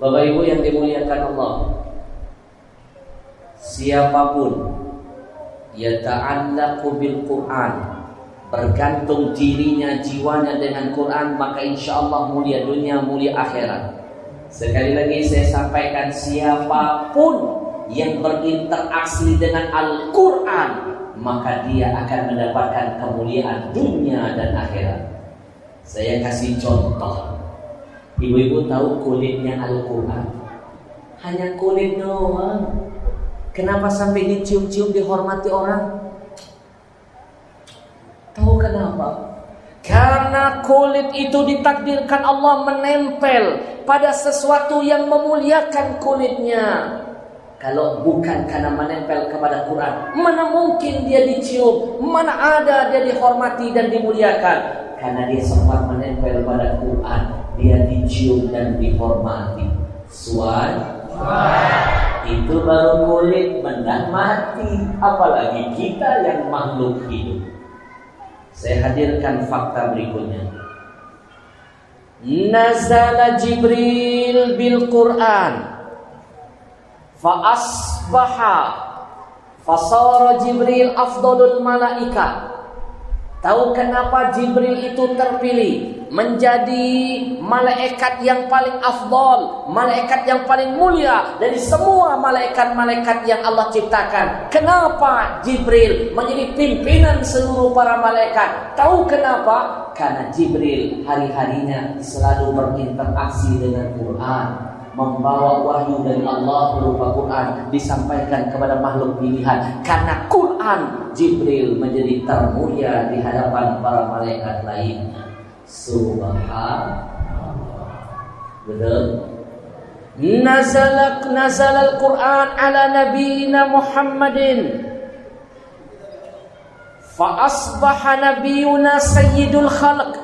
Bapak Ibu yang dimuliakan Allah, siapapun yata'allaqu bil Quran, bergantung dirinya, jiwanya dengan Quran, maka insya Allah mulia dunia, mulia akhirat. Sekali lagi saya sampaikan, siapapun yang berinteraksi dengan Al-Quran, maka dia akan mendapatkan kemuliaan dunia dan akhirat. Saya kasih contoh. Ibu-ibu tahu kulitnya Al-Quran? Hanya kulit doang. Kenapa sampai dicium-cium, dihormati orang? Tahu kenapa? Karena kulit itu ditakdirkan Allah menempel pada sesuatu yang memuliakan kulitnya. Kalau bukan karena menempel kepada Quran, mana mungkin dia dicium, mana ada dia dihormati dan dimuliakan. Karena dia sempat menempel pada Quran, dia dicium dan dihormati. Itu baru kulit, benda mati. Apalagi kita yang makhluk hidup. Saya hadirkan fakta berikutnya. Nazala Jibril bil Quran fa asbaha fasara Jibril afdalul malaika. Tahu kenapa Jibril itu terpilih menjadi malaikat yang paling afdal, malaikat yang paling mulia dari semua malaikat-malaikat yang Allah ciptakan? Kenapa Jibril menjadi pimpinan seluruh para malaikat? Tahu kenapa? Karena Jibril hari-harinya selalu berinteraksi dengan Quran, membawa wahyu dari Allah berupa Quran disampaikan kepada makhluk pilihan. Karena Quran, Jibril menjadi termulia di hadapan para malaikat lainnya. Subhanallah. Betul? Nazal al-Quran ala nabiyina Muhammadin fa asbaha nabiyuna sayyidul khalq.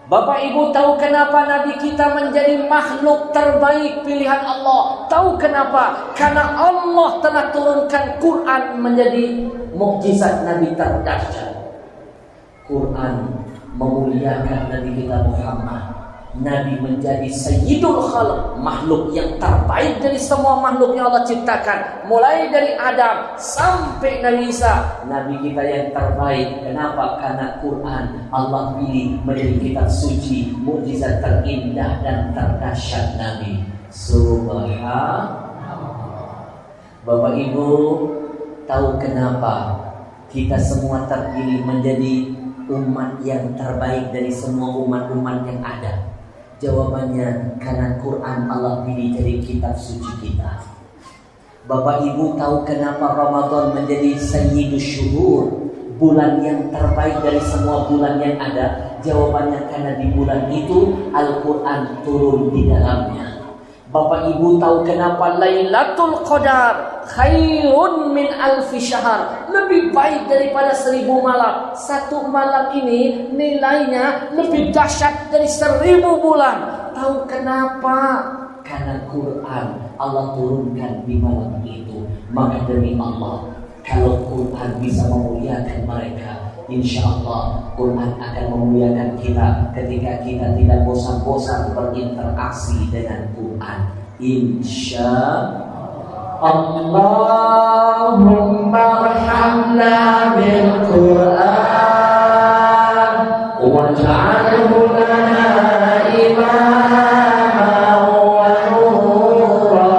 Bapak Ibu tahu kenapa Nabi kita menjadi makhluk terbaik pilihan Allah? Tahu kenapa? Karena Allah telah turunkan Quran menjadi mukjizat Nabi terdahsyat. Quran memuliakan Nabi kita Muhammad. Nabi menjadi sayyidul khalq, makhluk yang terbaik dari semua makhluk yang Allah ciptakan. Mulai dari Adam sampai Nabi Isa, Nabi kita yang terbaik. Kenapa? Karena Quran Allah pilih menjadi kitab suci, mukjizat terindah dan terdahsyat Nabi. Subhanallah. Bapak Ibu tahu kenapa kita semua terpilih menjadi umat yang terbaik dari semua umat-umat yang ada? Jawabannya karena Quran Allah pilih jadi kitab suci kita. Bapak Ibu tahu kenapa Ramadan menjadi sayyidus syuhur, bulan yang terbaik dari semua bulan yang ada? Jawabannya karena di bulan itu Al-Quran turun di dalamnya. Bapak Ibu tahu kenapa Lailatul Qadar khairun min alfi syahr, lebih baik daripada 1000 malam. Satu malam ini nilainya lebih dahsyat dari 1000 bulan. Tahu kenapa? Karena Quran Allah turunkan di malam itu. Maka demi Allah, kalau Quran bisa memuliakan mereka, insya Allah Quran akan memuliakan kita ketika kita tidak bosan-bosan berinteraksi dengan Quran. Insya Allahumma arhamna bil Quran waj'alhu lana imama wa nura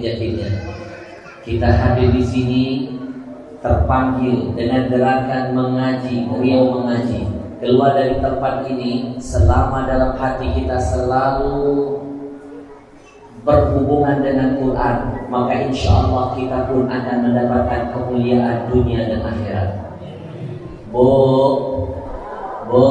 Yakinnya kita hadir di sini terpanggil dengan gerakan mengaji, riau mengaji. Keluar dari tempat ini selama dalam hati kita selalu berhubungan dengan Quran, maka insya Allah kita pun akan mendapatkan kemuliaan dunia dan akhirat. Bu,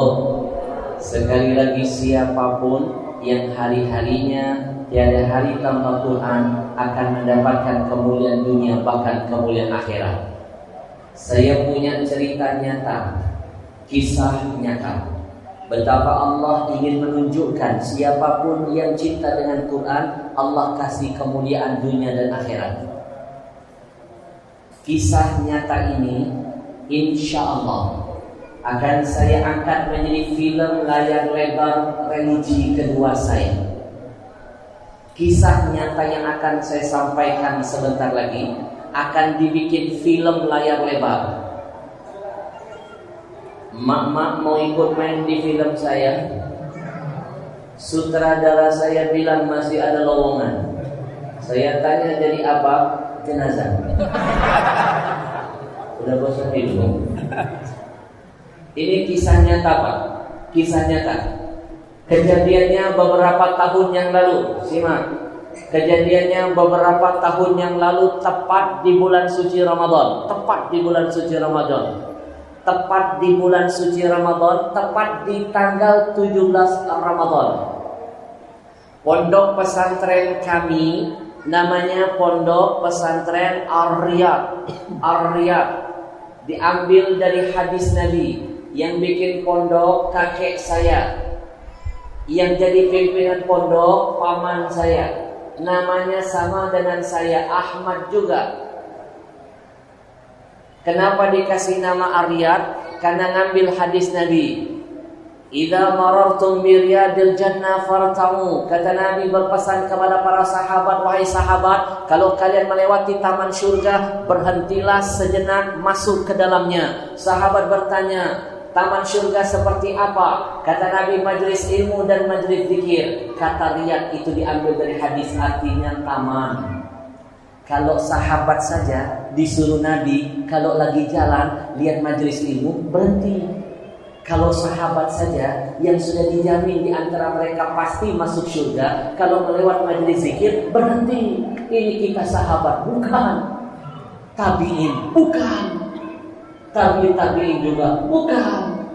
sekali lagi siapapun yang hari-harinya tiada hari tanpa Quran akan mendapatkan kemuliaan dunia bahkan kemuliaan akhirat. Saya punya cerita nyata, kisah nyata, betapa Allah ingin menunjukkan siapapun yang cinta dengan Quran, Allah kasih kemuliaan dunia dan akhirat. Kisah nyata ini insya Allah akan saya angkat menjadi film layar lebar religi kedua saya. Kisah nyata yang akan saya sampaikan sebentar lagi akan dibikin film layar lebar. Mak-mak mau ikut main di film saya? Sutradara saya bilang masih ada lowongan. Saya tanya jadi apa? Jenazah. Udah bosan hidup. Ini kisah nyata Pak. Kisah nyata. Kejadiannya beberapa tahun yang lalu. Simak. Kejadiannya beberapa tahun yang lalu, tepat di bulan suci Ramadan. Tepat di bulan suci Ramadan. Tepat di bulan suci Ramadan, tepat di tanggal 17 Ramadan. Pondok pesantren kami namanya Pondok Pesantren Ar-Riyad. Ar-Riyad diambil dari hadis Nabi. Yang bikin pondok kakek saya, yang jadi pimpinan pondok paman saya, namanya sama dengan saya, Ahmad juga. Kenapa dikasih nama Ar-Riyad? Karena ngambil hadis Nabi. Idza marartum bi riyadil jannah fartamu. Kata Nabi berpesan kepada para sahabat, wahai sahabat, kalau kalian melewati taman surga, berhentilah sejenak masuk ke dalamnya. Sahabat bertanya, taman surga seperti apa? Kata Nabi, majelis ilmu dan majelis zikir. Kata Riyad itu diambil dari hadis, artinya taman. Kalau sahabat saja disuruh Nabi, kalau lagi jalan lihat majelis ilmu berhenti. Kalau sahabat saja yang sudah dijamin di antara mereka pasti masuk surga, kalau melewat majelis zikir berhenti. Ini kita sahabat, bukan. Tabi'in, bukan. Tabi'in juga, bukan.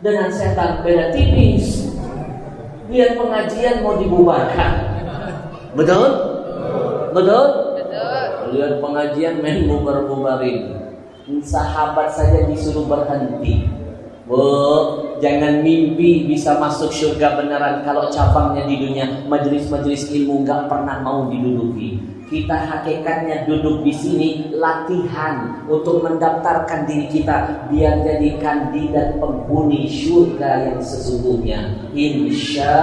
Dengan setan beda tipis. Lihat pengajian mau dibubarkan. Betul? Betul? Lihat pengajian main bubar-bubarin. Sahabat saja disuruh berhenti. Jangan mimpi bisa masuk surga beneran kalau cabangnya di dunia. Majelis-majelis ilmu gak pernah mau diduduki. Kita hakikatnya duduk di sini latihan untuk mendaftarkan diri kita biar jadi kandidat penghuni surga yang sesungguhnya. Insya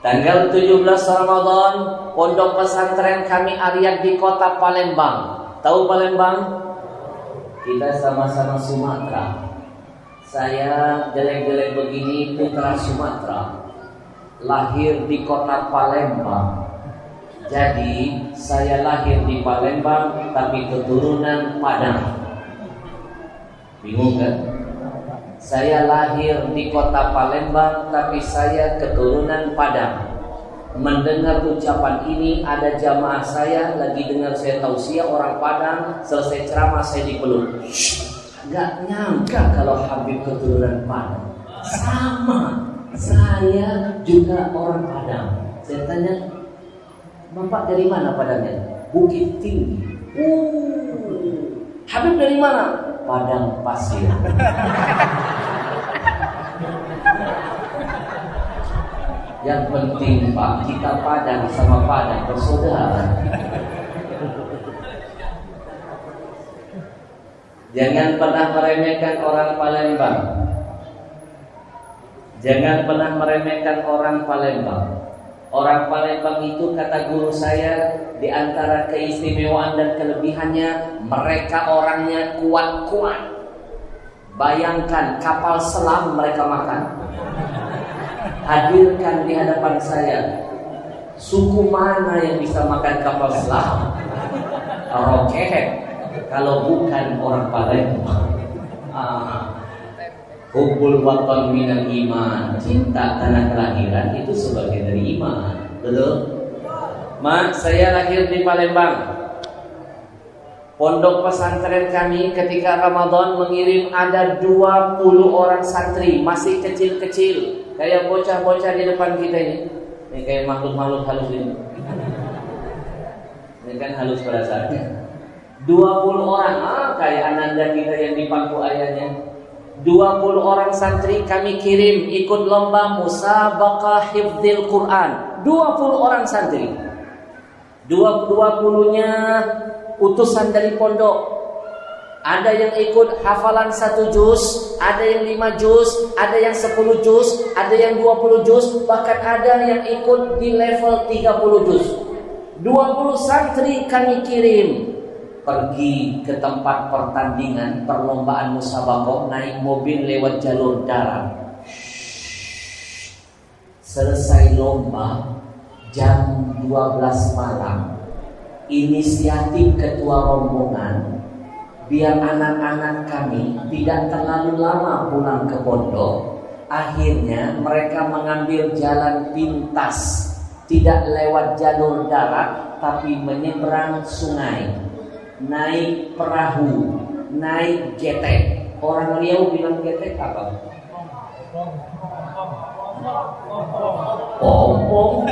tanggal 17 Ramadan, pondok pesantren kami Ar-Riyad di kota Palembang. Tahu Palembang? Kita sama-sama Sumatera. Saya jelek-jelek begini putra Sumatera. Lahir di kota Palembang. Jadi saya lahir di Palembang tapi keturunan Padang. Bingung kan? Saya lahir di kota Palembang tapi saya keturunan Padang. Mendengar ucapan ini ada jamaah saya lagi dengar saya tausiah orang Padang, selesai ceramah saya dipeluk. Gak nyangka kalau Habib keturunan Padang. Sama, saya juga orang Padang. Saya tanya, Bapak dari mana Padangnya? Bukit Tinggi. Habib dari mana? Padang Pasir. Yang penting Pak, kita Padang sama Padang bersaudara. Jangan pernah meremehkan orang Palembang. Jangan pernah meremehkan orang Palembang. Orang Palembang itu kata guru saya, di antara keistimewaan dan kelebihannya, mereka orangnya kuat-kuat. Bayangkan kapal selam mereka makan. Hadirkan di hadapan saya, suku mana yang bisa makan kapal selam? Roket, kalau bukan orang Palembang. Hubbul watan minal iman, cinta tanah kelahiran itu sebagian dari iman. Betul? Mak, saya lahir di Palembang. Pondok pesantren kami ketika Ramadan mengirim ada 20 orang santri, masih kecil-kecil, kayak bocah-bocah di depan kita ini. Ini kayak makhluk-makhluk halus ini. Ini kan halus perasaannya. 20 orang, kayak ananda kita yang dipangku ayahnya. 20 orang santri kami kirim ikut lomba musabaqah hifdzil Quran. 20 orang santri. 20-nya utusan dari pondok. Ada yang ikut hafalan 1 juz, ada yang 5 juz, ada yang 10 juz, ada yang 20 juz, bahkan ada yang ikut di level 30 juz. 20 santri kami kirim pergi ke tempat pertandingan perlombaan musabaqah naik mobil lewat jalur darat. Selesai lomba jam 12 malam, inisiatif ketua rombongan biar anak-anak kami tidak terlalu lama pulang ke pondok. Akhirnya mereka mengambil jalan pintas, tidak lewat jalur darat tapi menyeberang sungai, naik perahu, naik getek. Orang Riau bilang getek apa? Pompong.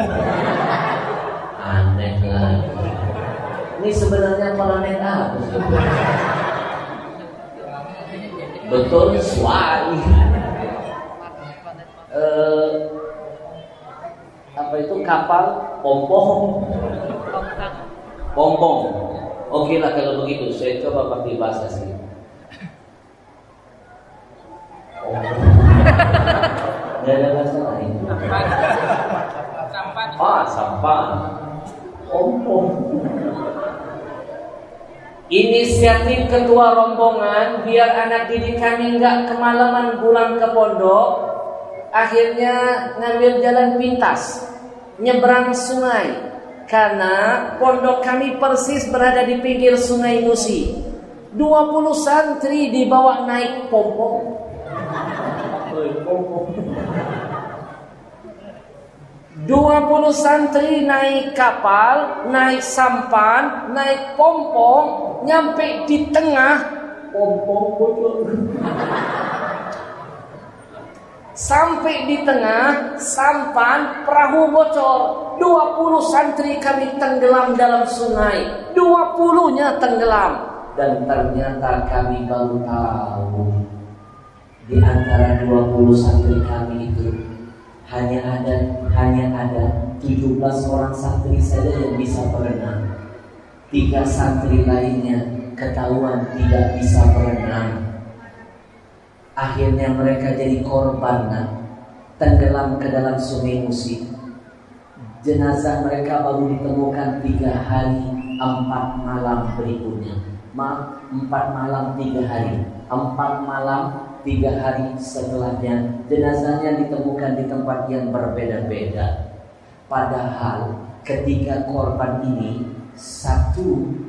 Aneh lagi. Ini sebenarnya planet apa? Betul sekali. Apa itu kapal? Pompong. Pompong. Oke lah kalau begitu, saya coba pakai bahasa sini. Tidak ada bahasa lain. Sampan. Pompong. Inisiatif ketua rombongan biar anak didik kami nggak kemalaman pulang ke pondok. Akhirnya ngambil jalan pintas, nyebrang sungai. Karena pondok kami persis berada di pinggir sungai Musi. 20 santri dibawa naik pompong. 20 santri naik kapal, naik sampan, naik pompong, nyampe di tengah pompong bocor. Sampai di tengah sampan perahu bocor. 20 santri kami tenggelam dalam sungai. 20-nya tenggelam. Dan ternyata kami baru tahu di antara 20 santri kami itu hanya ada 17 orang santri saja yang bisa berenang. 3 santri lainnya ketahuan tidak bisa berenang. Akhirnya mereka jadi korban, tenggelam ke dalam sungai Musi. Jenazah mereka baru ditemukan 3 hari 4 malam berikutnya. 4 malam 3 hari. 4 malam 3 hari setelahnya jenazahnya ditemukan di tempat yang berbeda-beda. Padahal ketika korban ini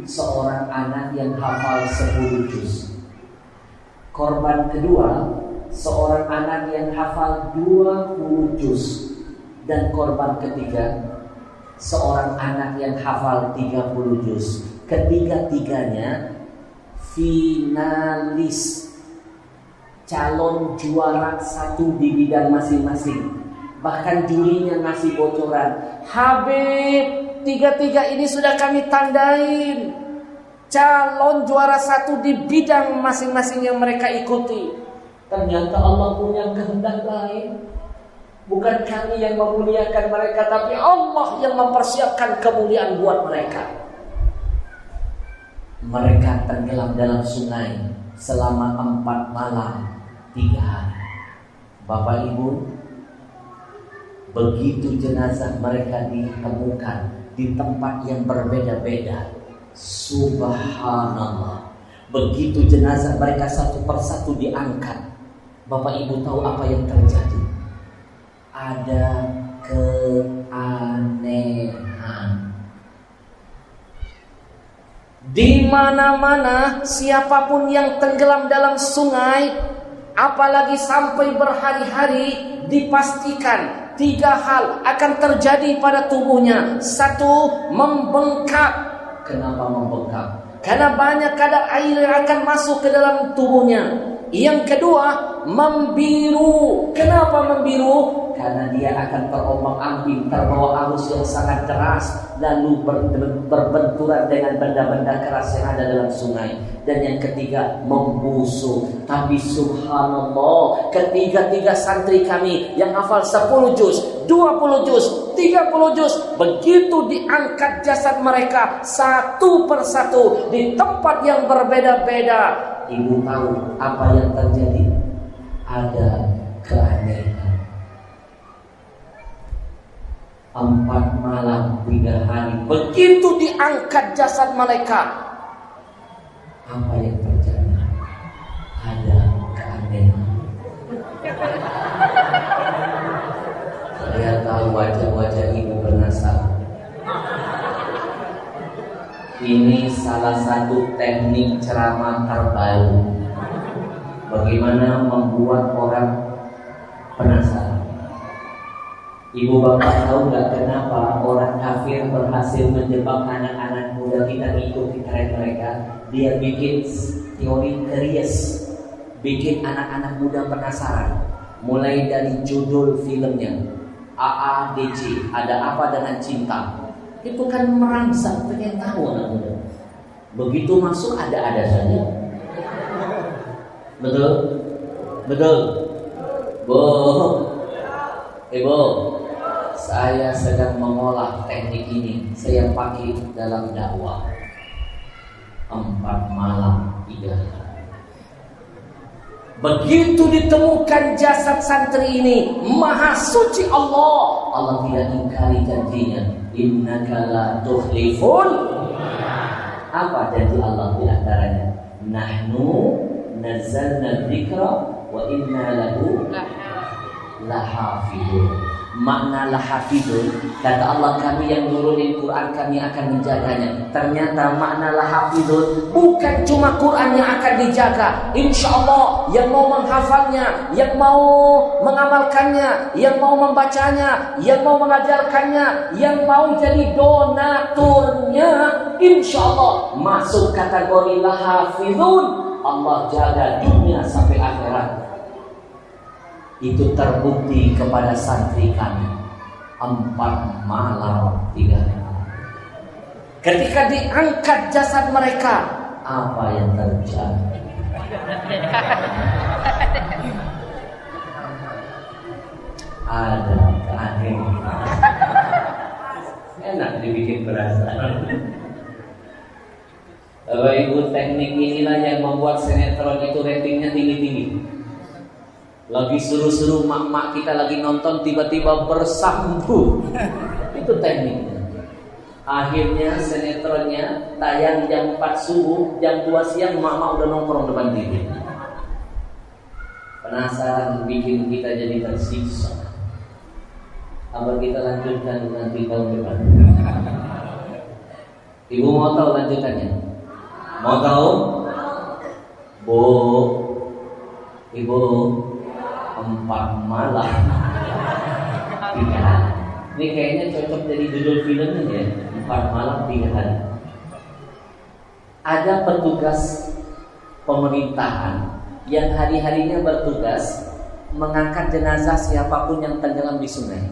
seorang anak yang hafal 10 juz. Korban kedua seorang anak yang hafal 20 juz. Dan korban ketiga seorang anak yang hafal 30 juz. Ketiga-tiganya finalis, calon juara 1 di bidang masing-masing. Bahkan jurinya ngasih bocoran, Habib, 3 ini sudah kami tandain calon juara 1 di bidang masing-masing yang mereka ikuti. Ternyata Allah punya kehendak lain. Bukan kami yang memuliakan mereka, tapi Allah yang mempersiapkan kemuliaan buat mereka. Mereka tenggelam dalam sungai selama 4 malam 3 hari. Bapak Ibu, begitu jenazah mereka ditemukan di tempat yang berbeda-beda, subhanallah, begitu jenazah mereka satu persatu diangkat, Bapak Ibu tahu apa yang terjadi? Ada keanehan. Di mana-mana siapapun yang tenggelam dalam sungai, Apalagi sampai berhari-hari dipastikan 3 hal akan terjadi pada tubuhnya. 1, membengkak. Kenapa membengkak? Karena banyak kadar air yang akan masuk ke dalam tubuhnya. Yang kedua, membiru. Kenapa membiru? Karena dia akan terombang-ambing, terbawa arus yang sangat deras, lalu berbenturan dengan benda-benda keras yang ada dalam sungai. Dan yang ketiga, membusuk. Tapi subhanallah, ketiga-tiga santri kami yang hafal 10 juz, 20 juz, 30 juz, begitu diangkat jasad mereka satu persatu di tempat yang berbeda-beda. Ibu tahu apa yang terjadi? Ada keanehan. 4 malam 3 hari begitu diangkat jasad mereka, apa yang terjadi? Ada keanehan. Saya tahu wajah-wajah ibu penasaran. Ini salah satu teknik ceramah terbaru. Bagaimana membuat orang penasaran. Ibu bapak tahu nggak kenapa orang kafir berhasil menjebak anak-anak muda kita ngikuti tren mereka? Dia bikin teori keris, bikin anak-anak muda penasaran. Mulai dari judul filmnya, AADC, ada apa dengan cinta? Itu kan merangsang, pengen tahu anak muda. Begitu masuk ada-ada saja. Betul? Betul? Ibu, saya sedang mengolah teknik ini. Saya pakai dalam dakwah 4 malam 3 hari. Begitu ditemukan jasad santri ini, maha suci Allah. Allah tidak ingkari janjinya. Innaka la tukhliful. Apa janji Allah di antaranya? Nahnu nazzalna dzikra wa inna lahu lahafidun. Makna lahafidun, kata Allah, kami yang nurunin Quran, kami akan menjaganya. Ternyata makna lahafidun bukan cuma Quran yang akan dijaga. Insya Allah yang mau menghafalnya, yang mau mengamalkannya, yang mau membacanya, yang mau mengajarkannya, yang mau jadi donaturnya, insya Allah masuk kategori lahafidun. Allah jaga dunia sampai akhirat. Itu terbukti kepada santri kami 4 malam 3 hari. Ketika diangkat jasad mereka, apa yang terjadi? Ada keanehan. Enak dibikin perasaan. Bapak Ibu, teknik inilah yang membuat sinetron itu ratingnya tinggi-tinggi. Lagi seru-seru mak-mak kita lagi nonton, tiba-tiba bersambung. Itu tekniknya. Akhirnya sinetronnya tayang jam 4 subuh, jam 2 siang mak-mak udah nongkrong depan TV. Penasaran, bikin kita jadi tersiksa. Apa kita lanjutkan nanti tahun depan? Ibu mau tahu lanjutannya? Mau tahu? Bu, Ibu, 4 malam 3 hari. Ini kayaknya cocok jadi judul filmnya ya. 4 malam 3 hari. Ada petugas pemerintahan yang hari-harinya bertugas mengangkat jenazah siapapun yang tenggelam di sungai.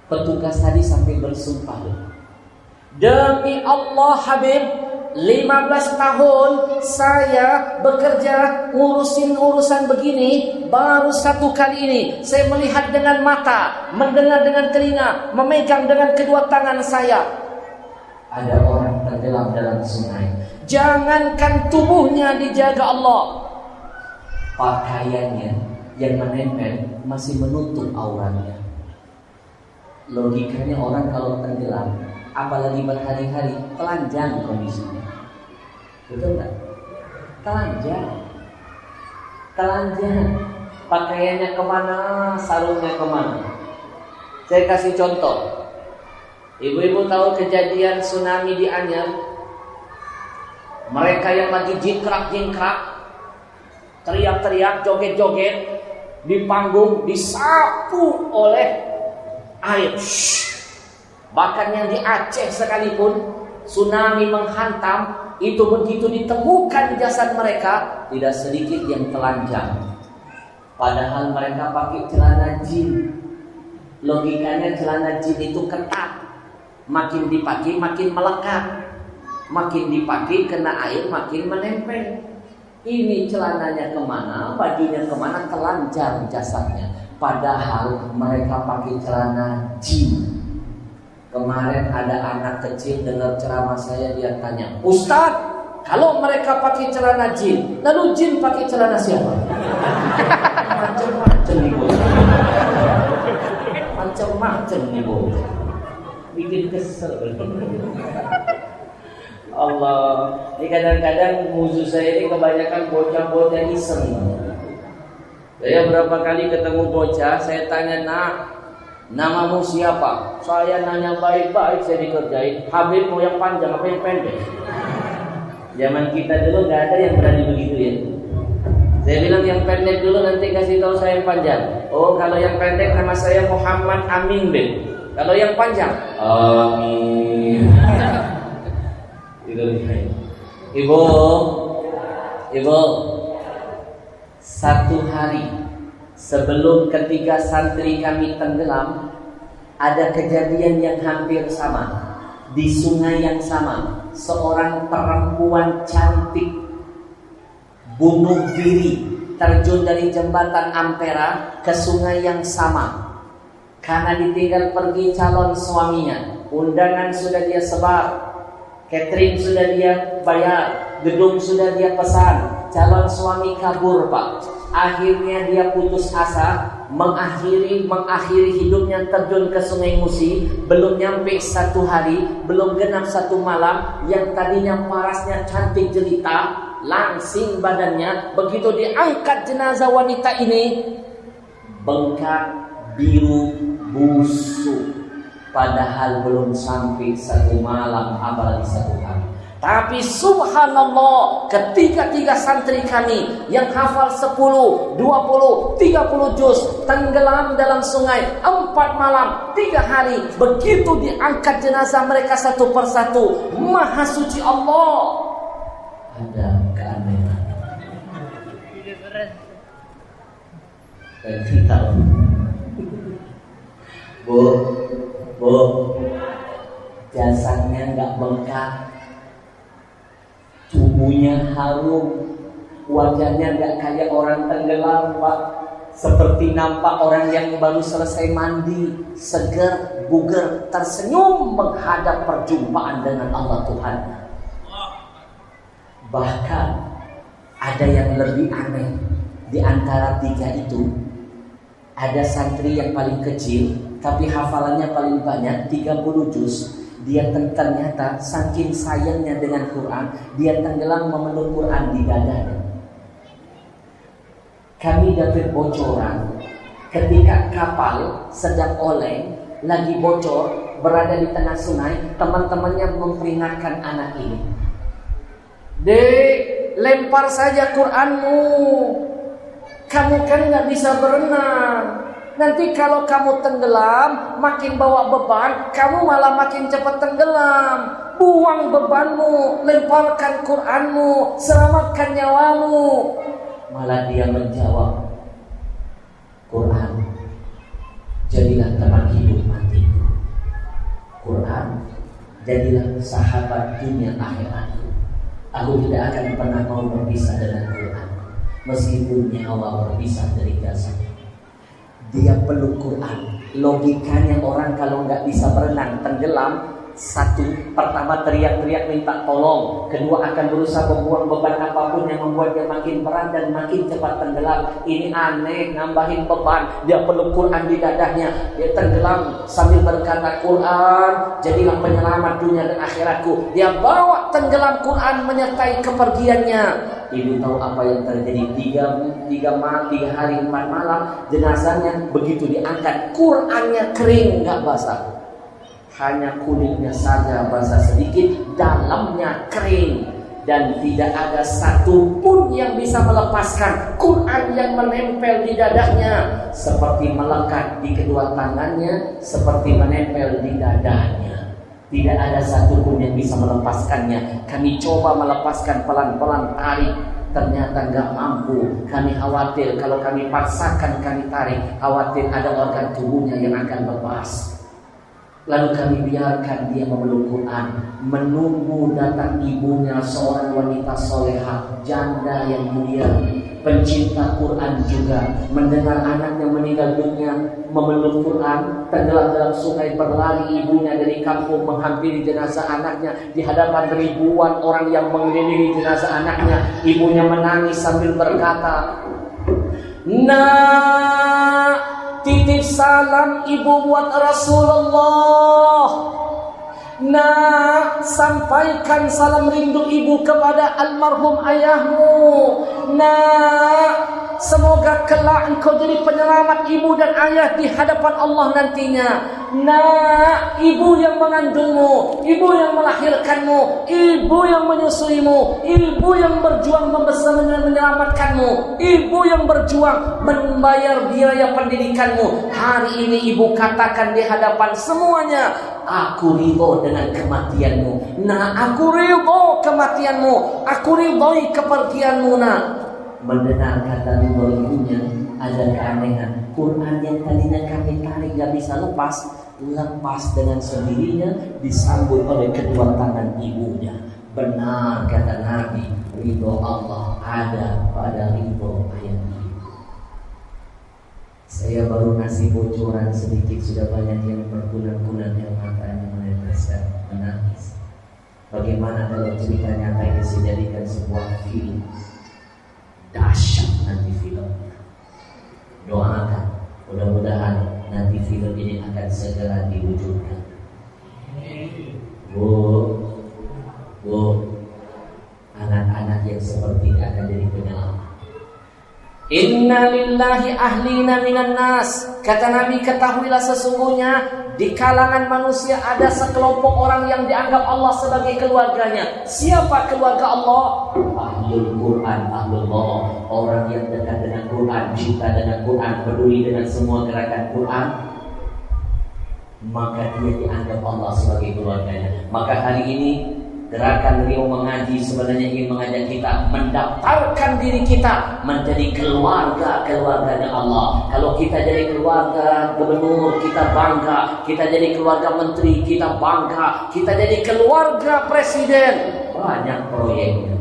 Petugas tadi sampai bersumpah, demi Allah Habib, 15 tahun saya bekerja ngurusin urusan begini, baru 1 kali ini saya melihat dengan mata, mendengar dengan telinga, memegang dengan kedua tangan saya ada orang tenggelam dalam sungai. Jangankan tubuhnya dijaga Allah, pakaiannya yang menempel masih menutup auratnya. Logikanya orang kalau tenggelam, apalagi berhari-hari, telanjang kondisinya. Betul nggak? Telanjang. Pakaiannya kemana, sarungnya kemana. Saya kasih contoh. Ibu-ibu tahu kejadian tsunami di Anyer? Mereka yang lagi jingkrak-jingkrak, teriak-teriak, joget-joget di panggung, disapu oleh air. Bahkan yang di Aceh sekalipun tsunami menghantam, itu begitu ditemukan jasad mereka, tidak sedikit yang telanjang. Padahal mereka pakai celana jin. Logikanya celana jin itu ketat, makin dipakai makin melekat, makin dipakai kena air makin menempel. Ini celananya kemana, bajunya kemana, telanjang jasadnya. Padahal mereka pakai celana jin. Kemarin ada anak kecil dengar ceramah saya, dia tanya, Ustadz, kalau mereka pakai celana jin, lalu jin pakai celana siapa? Macam-macam nih bocah. Macam-macam nih bocah. Bikin kesel. Allah. Ini kadang-kadang musuh saya ini kebanyakan bocah-bocah iseng. Saya berapa kali ketemu bocah, saya tanya, nak, namamu siapa? Saya nanya baik-baik, saya dikerjain. Habib mau yang panjang apa yang pendek? Zaman kita dulu nggak ada yang berani begitu ya. Saya bilang yang pendek dulu, nanti kasih tahu saya yang panjang. Oh, kalau yang pendek nama saya Muhammad Amin bin. Kalau yang panjang, Amin. Ibu, satu hari sebelum ketiga santri kami tenggelam, ada kejadian yang hampir sama. Di sungai yang sama, seorang perempuan cantik bunuh diri, terjun dari jembatan Ampera ke sungai yang sama karena ditinggal pergi calon suaminya. Undangan sudah dia sebar, catering sudah dia bayar, gedung sudah dia pesan, calon suami kabur Pak. Akhirnya dia putus asa, mengakhiri hidupnya terjun ke Sungai Musi. Belum nyampe satu hari, belum genap satu malam, yang tadinya parasnya cantik jelita, langsing badannya, begitu diangkat jenazah wanita ini, bengkak, biru, busuk. Padahal belum sampai satu malam, apalagi satu hari. Tapi subhanallah, ketiga santri kami yang hafal 10, 20, 30 juz tenggelam dalam sungai 4 malam 3 hari. Begitu diangkat jenazah mereka satu persatu, Maha Suci Allah. Ada keanehan. Dan kita, Bu, jasadnya nggak bengkak, tubuhnya harum, wajahnya nggak kayak orang tenggelam Pak, seperti nampak orang yang baru selesai mandi, segar, bugar, tersenyum menghadap perjumpaan dengan Allah Tuhan. Bahkan ada yang lebih aneh di antara tiga itu. Ada santri yang paling kecil tapi hafalannya paling banyak, 30 juz. Dia ternyata saking sayangnya dengan Quran, dia tenggelam memeluk Quran di dadanya. Kami dapat bocoran ketika kapal sedang oleng, lagi bocor, berada di tengah sungai, teman-temannya memperingatkan anak ini, Dek, lempar saja Quranmu, kamu kan gak bisa berenang. Nanti kalau kamu tenggelam, makin bawa beban, kamu malah makin cepat tenggelam. Buang bebanmu, lemparkan Quranmu, selamatkan nyawamu. Malah dia menjawab, Quran, jadilah teman hidup matiku. Quran, jadilah sahabat dunia akhiratku. Aku tidak akan pernah mau berpisah dengan Quran, meskipun nyawa berpisah dari jasad. Dia peluk Quran. Logikanya orang kalau nggak bisa berenang, tenggelam, satu, pertama teriak-teriak minta tolong, kedua akan berusaha membuang beban apapun yang membuat dia makin berat dan makin cepat tenggelam. Ini aneh, nambahin beban. Dia peluk Quran di dadahnya, dia tenggelam sambil berkata, Quran, jadilah penyelamat dunia dan akhiratku. Dia bawa tenggelam Quran menyertai kepergiannya. Ibu tahu apa yang terjadi? 3 hari 4 malam, jenazahnya begitu diangkat, Qurannya kering, nggak basah. Hanya kulitnya saja basah sedikit, dalamnya kering. dan tidak ada satupun yang bisa melepaskan Quran yang menempel di dadanya, seperti melekat di kedua tangannya, seperti menempel di dadanya. Tidak ada satupun yang bisa melepaskannya. Kami coba melepaskan pelan-pelan, tarik, ternyata nggak mampu. Kami khawatir kalau kami paksakan, kami tarik, khawatir ada organ tubuhnya yang akan lepas. Lalu kami biarkan dia memeluk Quran, menunggu datang ibunya, seorang wanita soleha, janda yang mulia, pencinta Quran juga, mendengar anaknya meninggal dunia, memeluk Quran, tenggelam dalam sungai, berlari ibunya dari kampung menghampiri jenazah anaknya di hadapan ribuan orang yang mengelilingi jenazah anaknya. Ibunya menangis sambil berkata, "Nak, titip salam ibu buat Rasulullah. Nak, sampaikan salam rindu ibu kepada almarhum ayahmu. Nak, semoga kelak engkau jadi penyelamat ibu dan ayah di hadapan Allah nantinya. Nak, ibu yang mengandungmu, ibu yang melahirkanmu, ibu yang menyusuimu, ibu yang berjuang membesar menyelamatkanmu, ibu yang berjuang membayar biaya pendidikanmu. Hari ini ibu katakan di hadapan semuanya, aku ridho dengan kematianmu. Nah, aku ridho kematianmu, aku ridhoi kepergianmu. Nah, mendengar kata ridho ibunya, ada keanehan. Quran yang tadinya kami tarik gak bisa lepas dengan sendirinya, disambut oleh kedua tangan ibunya. Benar kata Nabi, ridho Allah ada pada ridho ayah ibu. Saya baru ngasih bocoran sedikit, sudah banyak yang berbulan-bulan yang matanya meneteskan, menangis. Bagaimana kalau cerita nyata ini dijadikan sebuah film? Dahsyat nanti filmnya. Doakan, mudah-mudahan nanti film ini akan segera diwujudkan. Bu, anak-anak yang seperti ini akan jadi penyelamat. Inna lillahi ahlina minan nas. Kata Nabi, ketahuilah sesungguhnya di kalangan manusia ada sekelompok orang yang dianggap Allah sebagai keluarganya. Siapa keluarga Allah? Ahlul Quran, ahlullah. Orang yang dekat dengan Quran, cinta dengan Quran, peduli dengan semua gerakan Quran, maka dia dianggap Allah sebagai keluarganya. Maka hari ini gerakan Rio Mengaji sebenarnya ingin mengajak kita mendaftarkan diri kita menjadi keluarganya Allah. Kalau kita jadi keluarga gubernur, kita bangga. Kita jadi keluarga menteri, kita bangga. Kita jadi keluarga presiden, banyak proyeknya.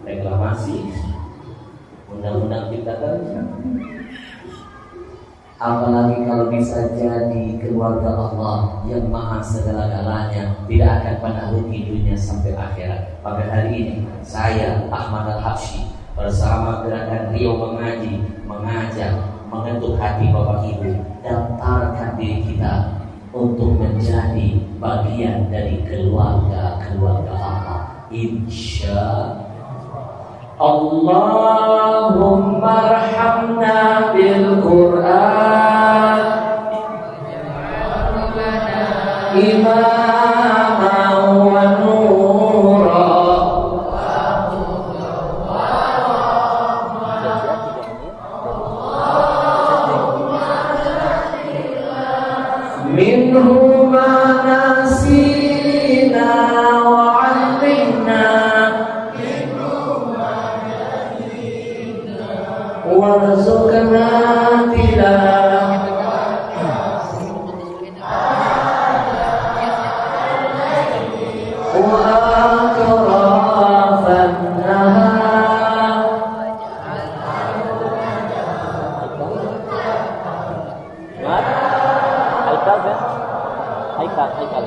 Reklamasi, undang-undang cipta kerja. Apalagi kalau bisa jadi keluarga Allah yang maha segala-galanya, tidak akan pernah rugi dunia sampai akhirat. Pada hari ini saya Ahmad Al-Habsyi bersama gerakan Rio Mengaji mengajak, mengetuk hati Bapak Ibu, daftarkan diri kita untuk menjadi bagian dari keluarga Allah. Insya Allahumma arhamna bil Quran imaman wa nura. Minhu ma nasina wa 'allimna warzuqna tilawah wa akrafanna. Haikal.